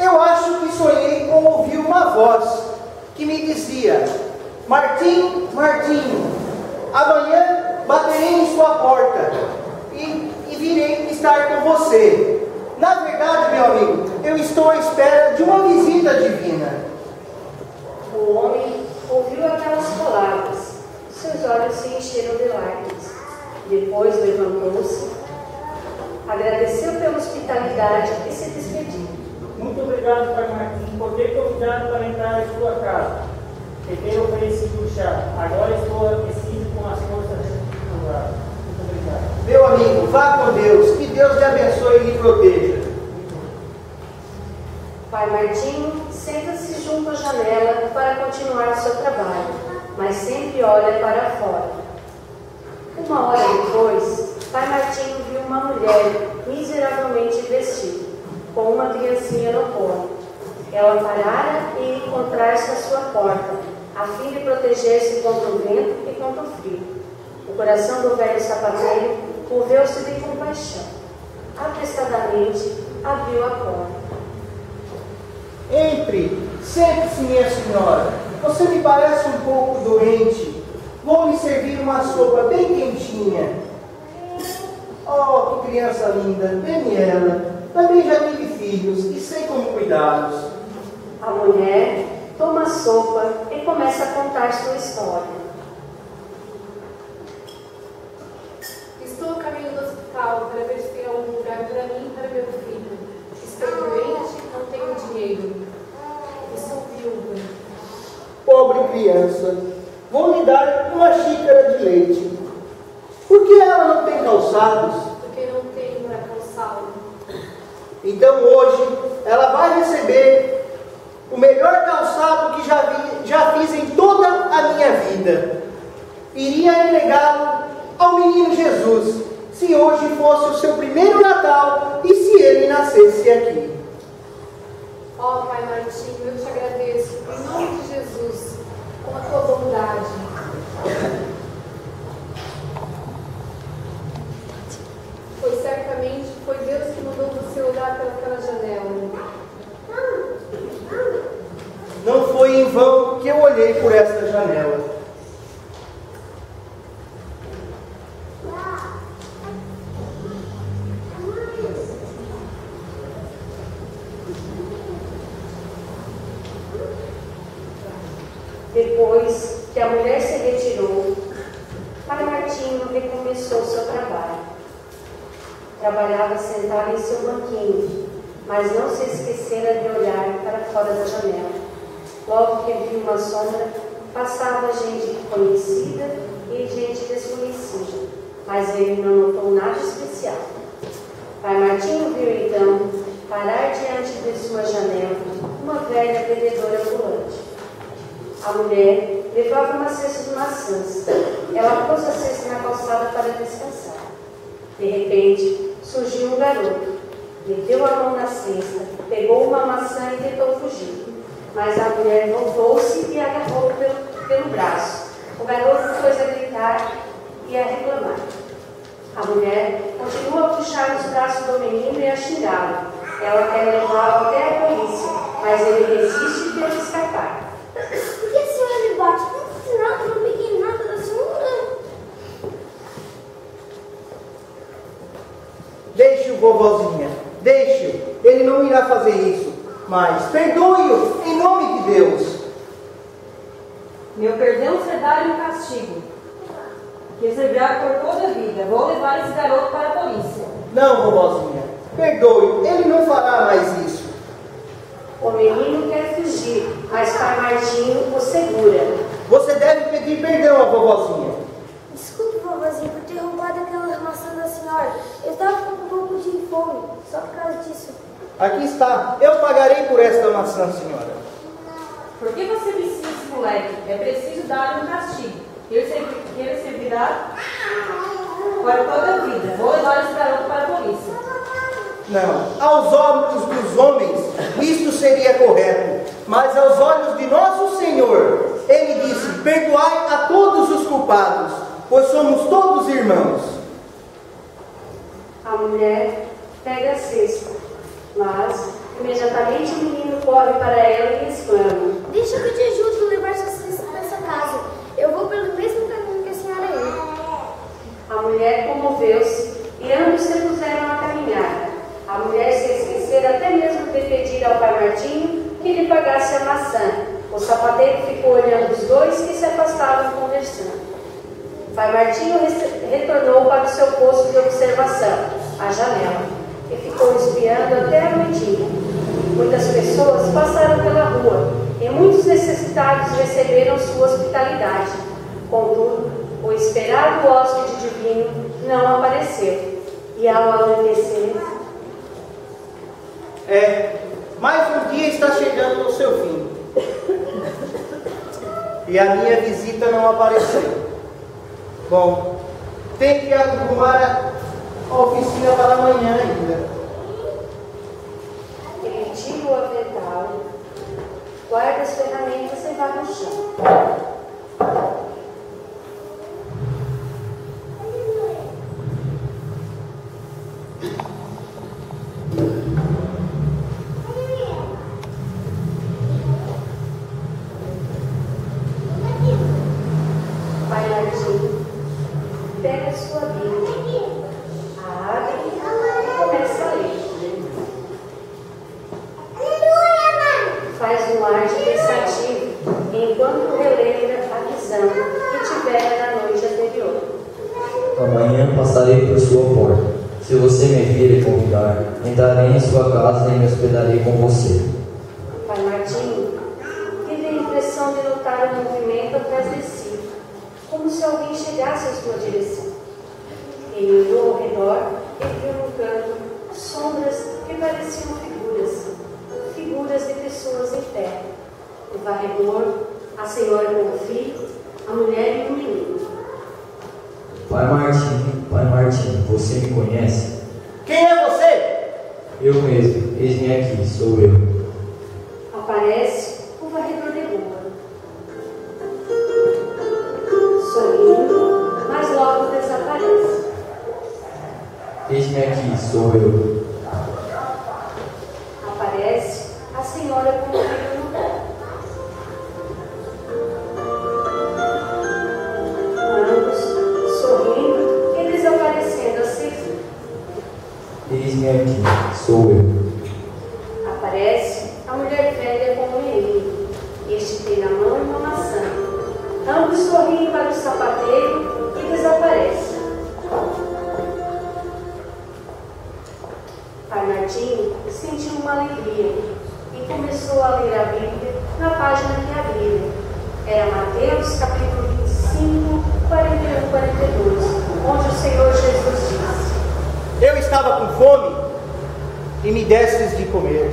Eu acho que sonhei ou ouvi uma voz que me dizia: Martim, Martim, amanhã baterei em sua porta e virei estar com você. Na verdade, meu amigo, eu estou à espera de uma visita divina. O homem ouviu aquelas palavras. Seus olhos se encheram de lágrimas. Depois levantou-se, agradeceu pela hospitalidade e se despediu. Muito obrigado, Pai Martim, por ter convidado para entrar em sua casa e ter oferecido o chá. Agora estou aquecido com as forças renovadas. Muito obrigado. Meu amigo, vá com Deus, que Deus lhe abençoe e lhe proteja. Pai Martinho senta-se junto à janela para continuar seu trabalho, mas sempre olha para fora. Uma hora depois, Pai Martinho viu uma mulher miseravelmente vestida, com uma criancinha no colo. Ela parara e ia encontrar-se à sua porta, a fim de proteger-se contra o vento e contra o frio. O coração do velho sapateiro moveu-se de compaixão. Apressadamente, abriu a porta. Entre, sente-se, minha senhora. Você me parece um pouco doente. Vou lhe servir uma sopa bem quentinha. Oh, que criança linda, Daniela. Também já tive filhos e sei como cuidá-los. A mulher toma a sopa e começa a contar sua história. Estou a caminho do hospital para ver se tem algum lugar para mim e para meu filho. Estou doente, não tenho dinheiro. Estou viúva. Pobre criança, vou lhe dar uma xícara de leite. Por que ela não tem calçados? Porque não tenho para calçá-lo. Então hoje ela vai receber o melhor calçado que já fiz em toda a minha vida. Iria entregá-lo ao menino Jesus, se hoje fosse o seu primeiro Natal e se ele nascesse aqui. Ó Pai Martinho, eu te agradeço, em nome de Jesus, com a tua bondade. Pois certamente foi Deus que mandou você olhar pelaquela janela. Não foi em vão que eu olhei por esta janela. Depois que a mulher se retirou, Pai Martinho recomeçou seu trabalho. Trabalhava sentado em seu banquinho, mas não se esquecera de olhar para fora da janela. Logo que viu uma sombra, passava gente conhecida e gente desconhecida, mas ele não notou nada especial. Pai Martinho viu então parar diante de sua janela uma velha vendedora ambulante. A mulher levava uma cesta de maçãs. Ela pôs a cesta na calçada para descansar. De repente, surgiu um garoto. Meteu a mão na cesta, pegou uma maçã e tentou fugir. Mas a mulher voltou-se e agarrou pelo braço. O garoto pôs a gritar e a reclamar. A mulher continua a puxar os braços do menino e a xingá-lo. Ela quer levá-lo até a polícia, mas ele resiste e tenta escapar. Por que a senhora me bate? Não, eu não peguei nada da senhora. Deixe-o, vovozinha, deixe-o. Ele não irá fazer isso. Mas perdoe-o em nome de Deus. Meu perdão será-lhe um castigo, que servirá por toda a vida. Vou levar esse garoto para a polícia. Não, vovozinha, perdoe-o. Ele não fará mais isso. O menino quer fugir, mas Pai Martinho o segura. Você deve pedir perdão à vovozinha. Desculpe, vovozinha, por ter roubado aquela maçã da senhora. Eu estava com um pouco de fome, só por causa disso. Aqui está. Eu pagarei por esta maçã, senhora. Por que você precisa desse moleque? É preciso dar-lhe um castigo. Ele servirá para toda a vida. Vou levar esse garoto para a polícia. Não. Aos olhos dos homens, isto seria correto. Mas aos olhos de nosso Senhor, Ele disse: perdoai a todos os culpados, pois somos todos irmãos. A mulher pega a cesta, mas Imediatamente o menino corre para ela e exclama: Deixa que eu te ajude a levar suas crianças para essa casa. Eu vou pelo mesmo caminho que a senhora ia. A mulher comoveu-se e ambos se puseram a caminhar. A mulher se esquecera até mesmo de pedir ao pai Martinho que lhe pagasse a maçã. O sapateiro ficou olhando os dois que se afastavam conversando. O pai Martinho retornou para o seu posto de observação, a janela, e ficou espiando até a noitinha. Muitas pessoas passaram pela rua e muitos necessitados receberam sua hospitalidade. Contudo, o esperado hóspede divino não apareceu. E ao anoitecer... Mais um dia está chegando no seu fim. E a minha visita não apareceu. Bom, tem que arrumar a oficina para amanhã ainda. Ele tira o avental, guarda as ferramentas e vai no chão. Pai Martinho pega sua Bíblia, a abre e começa a ler. Faz um ar de pensativo enquanto relembra a visão que tivera na noite anterior. Amanhã passarei por sua porta. Se você me vir e convidar, entrarei em sua casa e me hospedarei com você. Pai Martinho teve a impressão de notar um movimento atrás de si, como se alguém chegasse à sua direção. Ele olhou ao redor e viu no canto sombras que pareciam figuras de pessoas em pé. O varredor, a senhora com o filho, a mulher e o menino. Pai Martinho, você me conhece? Quem é você? Eu mesmo, eis-me aqui, sou eu. Aparece o varredor de rua, sorrindo, mas logo desaparece. Eis-me aqui, sou eu. Aparece a senhora com o filho no colo. Ambos sorrindo e desaparecendo a seguir. Eis-me aqui, sou eu. Aparece a mulher velha com o menino. Este tem na mão uma maçã. Ambos sorriem para o sapateiro e desaparecem. Pai Martinho sentiu uma alegria e começou a ler a Bíblia na página que abria. Era Mateus capítulo 25, 41, 42, onde o Senhor Jesus disse: Eu estava com fome e me destes de comer.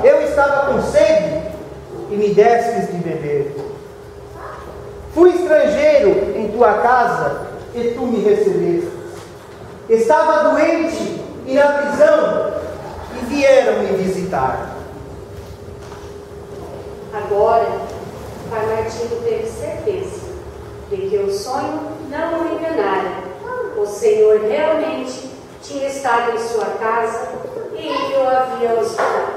Eu estava com sede e me destes de beber. Fui estrangeiro em tua casa e tu me recebeste. Estava doente e na prisão e vieram me visitar. Agora, Pai Martinho teve certeza de que o sonho não o enganara. O Senhor realmente tinha estado em sua casa e ele o havia hospedado.